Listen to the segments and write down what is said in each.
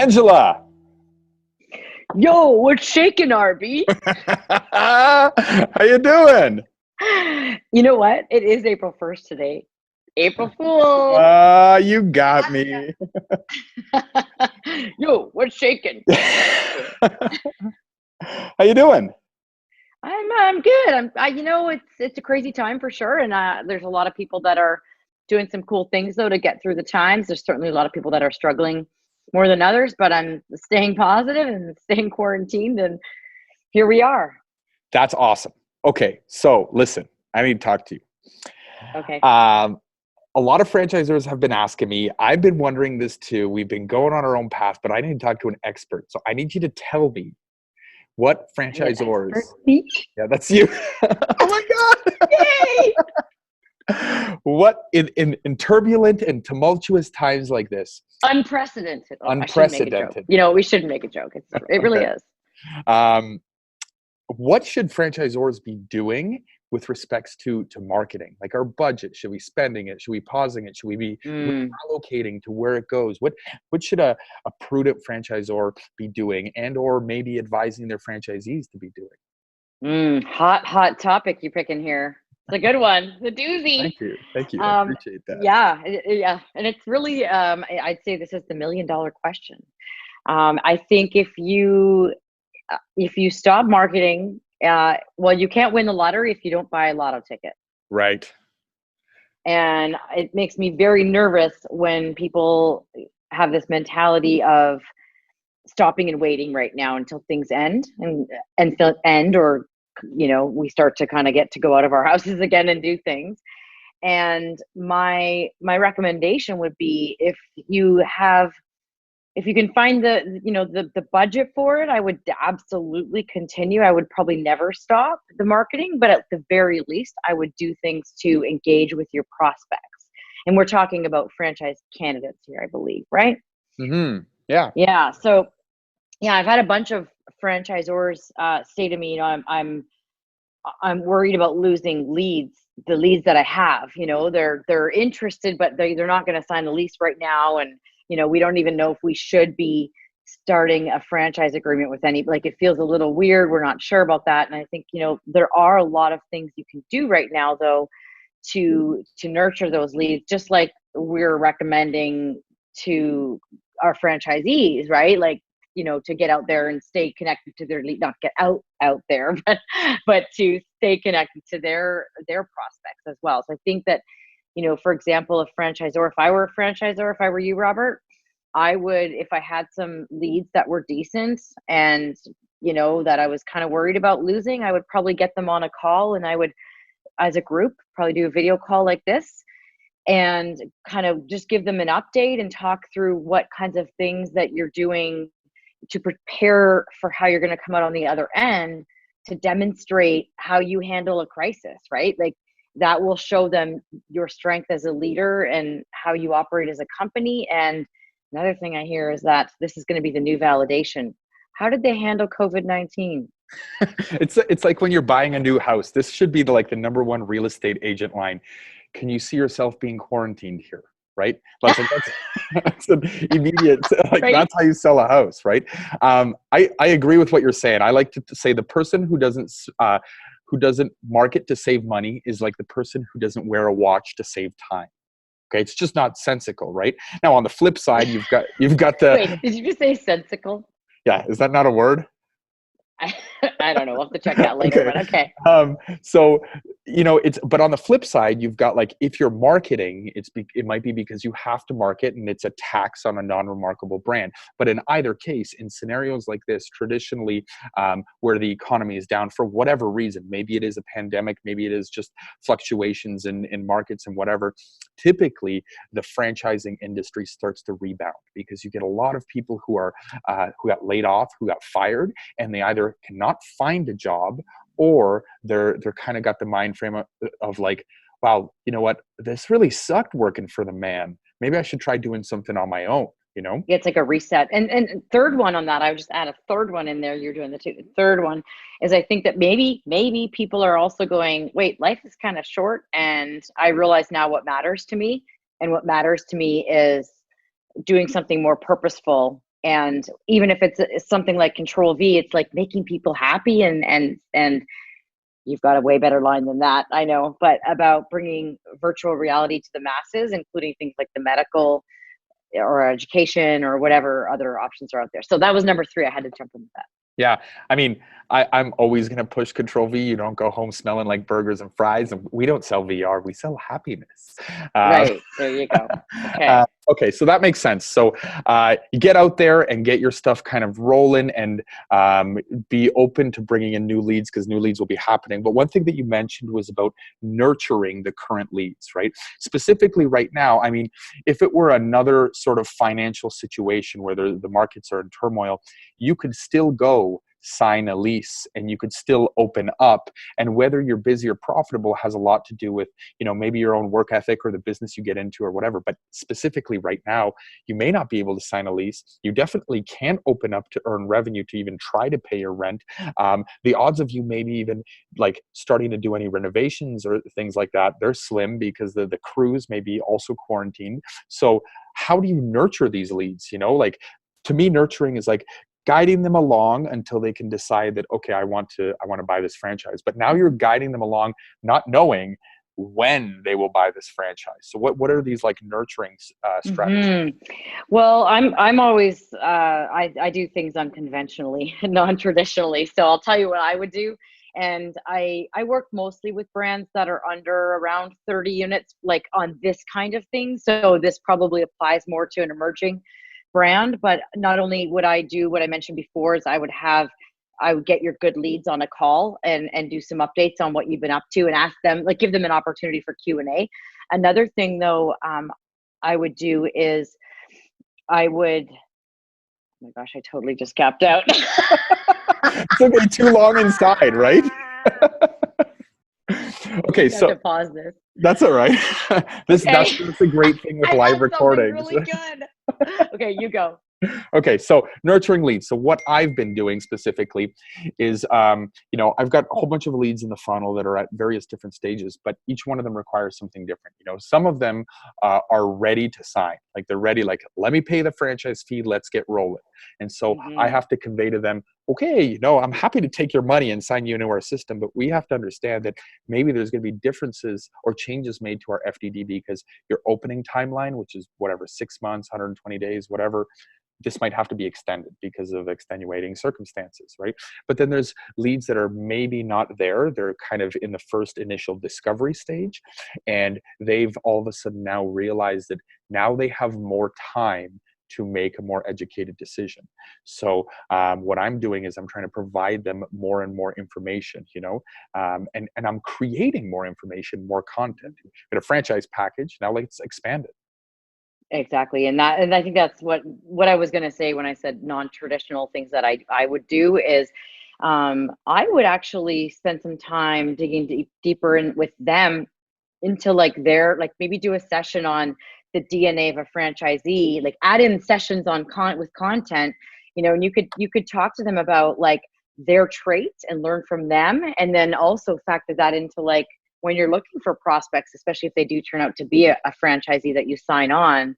Angela. Yo, what's shaking, RB? How you doing? You know what? It is April 1st today. April Fool. You got me. Yo, what's shaking? How you doing? I'm good. It's a crazy time for sure, and there's a lot of people that are doing some cool things though to get through the times. There's certainly a lot of people that are struggling more than others, but I'm staying positive and staying quarantined, and here we are. That's awesome. Okay, so listen, I need to talk to you. Okay. A lot of franchisors have been asking me. I've been wondering this too. We've been going on our own path, but I need to talk to an expert. So I need you to tell me what franchisors. Yeah, that's you. Oh my God. Yay! What in turbulent and tumultuous times like this? Unprecedented. Oh, unprecedented. We shouldn't make a joke. It really is. What should franchisors be doing with respects to marketing? Like our budget, should we spending it? Should we pausing it? Should we be reallocating to where it goes? What should a prudent franchisor be doing, and or maybe advising their franchisees to be doing? Hot topic you're picking here. It's a good one. The doozy. Thank you. I appreciate that. Yeah. And it's really, I'd say this is the $1 million question. I think if you stop marketing, you can't win the lottery if you don't buy a lotto ticket. Right. And it makes me very nervous when people have this mentality of stopping and waiting right now until things end or we start to kind of get to go out of our houses again and do things. And my recommendation would be, if you can find the budget for it, I would absolutely continue. I would probably never stop the marketing, but at the very least, I would do things to engage with your prospects. And we're talking about franchise candidates here, I believe, right? Mm-hmm. Yeah. Yeah. So, I've had a bunch of franchisors say to me, I'm worried about losing the leads that I have. They're interested, but they're not going to sign the lease right now, and we don't even know if we should be starting a franchise agreement with it feels a little weird. We're not sure about that. And I think, there are a lot of things you can do right now though, to nurture those leads, just like we're recommending to our franchisees, right? To get out there and stay connected to their lead, not get out there, but to stay connected to their prospects as well. So I think that, for example, if I were a franchisor, if I were you, Robert, I would, if I had some leads that were decent and, that I was kind of worried about losing, I would probably get them on a call, and I would, as a group, probably do a video call like this and kind of just give them an update and talk through what kinds of things that you're doing to prepare for how you're going to come out on the other end, to demonstrate how you handle a crisis, right? That will show them your strength as a leader and how you operate as a company. And another thing I hear is that this is going to be the new validation. How did they handle COVID-19? It's like when you're buying a new house. This should be the number one real estate agent line. Can you see yourself being quarantined here? Right? That's an immediate, right? That's how you sell a house, right? I agree with what you're saying. I like to say the person who doesn't market to save money is like the person who doesn't wear a watch to save time. Okay, it's just not sensical, right? Now on the flip side, you've got the. Wait, did you just say sensical? Yeah, is that not a word? I don't know. We'll have to check that later, but okay. So, but on the flip side, you've got if you're marketing, it might be because you have to market and it's a tax on a non-remarkable brand. But in either case, in scenarios like this, traditionally, where the economy is down for whatever reason, maybe it is a pandemic, maybe it is just fluctuations in markets and whatever, typically the franchising industry starts to rebound because you get a lot of people who got laid off, who got fired, and they either cannot find a job, or they're kind of got the mind frame of wow, you know what, this really sucked working for the man. Maybe I should try doing something on my own. It's like a reset. And third one on that, I would just add a third one in there. You're doing the two. The third one is, I think that maybe people are also going, wait, life is kind of short, and I realize now what matters to me, and what matters to me is doing something more purposeful And even if it's something like Control V, it's like making people happy, and you've got a way better line than that, I know, but about bringing virtual reality to the masses, including things like the medical or education or whatever other options are out there. So that was number 3. I had to jump in with that. Yeah. I mean, I'm always going to push Control V. You don't go home smelling like burgers and fries. And we don't sell VR. We sell happiness. Right. There you go. Okay. Okay. So that makes sense. So you get out there and get your stuff kind of rolling, and be open to bringing in new leads, because new leads will be happening. But one thing that you mentioned was about nurturing the current leads, right? Specifically right now, I mean, if it were another sort of financial situation where the markets are in turmoil, you could still go sign a lease and you could still open up. And whether you're busy or profitable has a lot to do with, maybe your own work ethic or the business you get into or whatever. But specifically right now, you may not be able to sign a lease. You definitely can't open up to earn revenue to even try to pay your rent. The odds of you maybe even like starting to do any renovations or things like that, they're slim, because the crews may be also quarantined. So how do you nurture these leads? Like, to me, nurturing is like guiding them along until they can decide that, okay, I want to buy this franchise. But now you're guiding them along, not knowing when they will buy this franchise. So what are these like nurturing strategies? Well, I'm always I do things unconventionally, non-traditionally. So I'll tell you what I would do. And I work mostly with brands that are under around 30 units, like on this kind of thing. So this probably applies more to an emerging brand. But not only would I do what I mentioned before, is I would get your good leads on a call and do some updates on what you've been up to, and ask them, like, give them an opportunity for Q&A. Another thing though, I would do is oh my gosh, I totally just gapped out. It's okay, too long inside, right? Okay, so to pause this. That's all right. That's a great thing with live recordings. Really good. Okay, you go. Okay, so nurturing leads. So what I've been doing specifically is, I've got a whole bunch of leads in the funnel that are at various different stages, but each one of them requires something different. Some of them are ready to sign. Like, they're ready, like, let me pay the franchise fee, let's get rolling. And so I have to convey to them, okay, I'm happy to take your money and sign you into our system, but we have to understand that maybe there's going to be differences or changes made to our FDD, because your opening timeline, which is whatever, 6 months, 120 days, whatever, this might have to be extended because of extenuating circumstances, right? But then there's leads that are maybe not there. They're kind of in the first initial discovery stage, and they've all of a sudden now realized that now they have more time to make a more educated decision. So what I'm doing is I'm trying to provide them more and more information, and I'm creating more information, more content. Got a franchise package, now let's expand it. Exactly. And I think that's what I was going to say when I said non-traditional things that I would do is, I would actually spend some time digging deeper in with them into like maybe do a session on the DNA of a franchisee, like add in sessions on with content, and you could talk to them about like their traits and learn from them. And then also factor that into like, when you're looking for prospects, especially if they do turn out to be a franchisee that you sign on,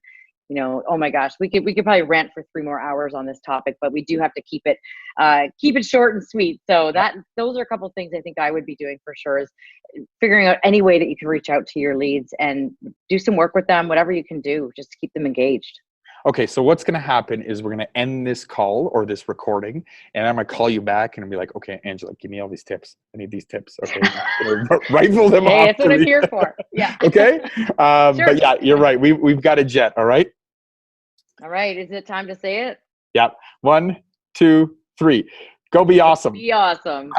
oh my gosh, we could probably rant for 3 more hours on this topic, but we do have to keep it short and sweet. So those are a couple of things I think I would be doing for sure, is figuring out any way that you can reach out to your leads and do some work with them, whatever you can do, just to keep them engaged. Okay, so what's going to happen is we're going to end this call or this recording, and I'm going to call you back and I'll be like, okay, Angela, give me all these tips. I need these tips. Okay, rifle them off. That's what I'm here for. Yeah. Okay. Sure. But yeah, you're right. We've got a jet. All right. All right. Is it time to say it? Yeah. 1, 2, 3. Go be awesome. Be awesome.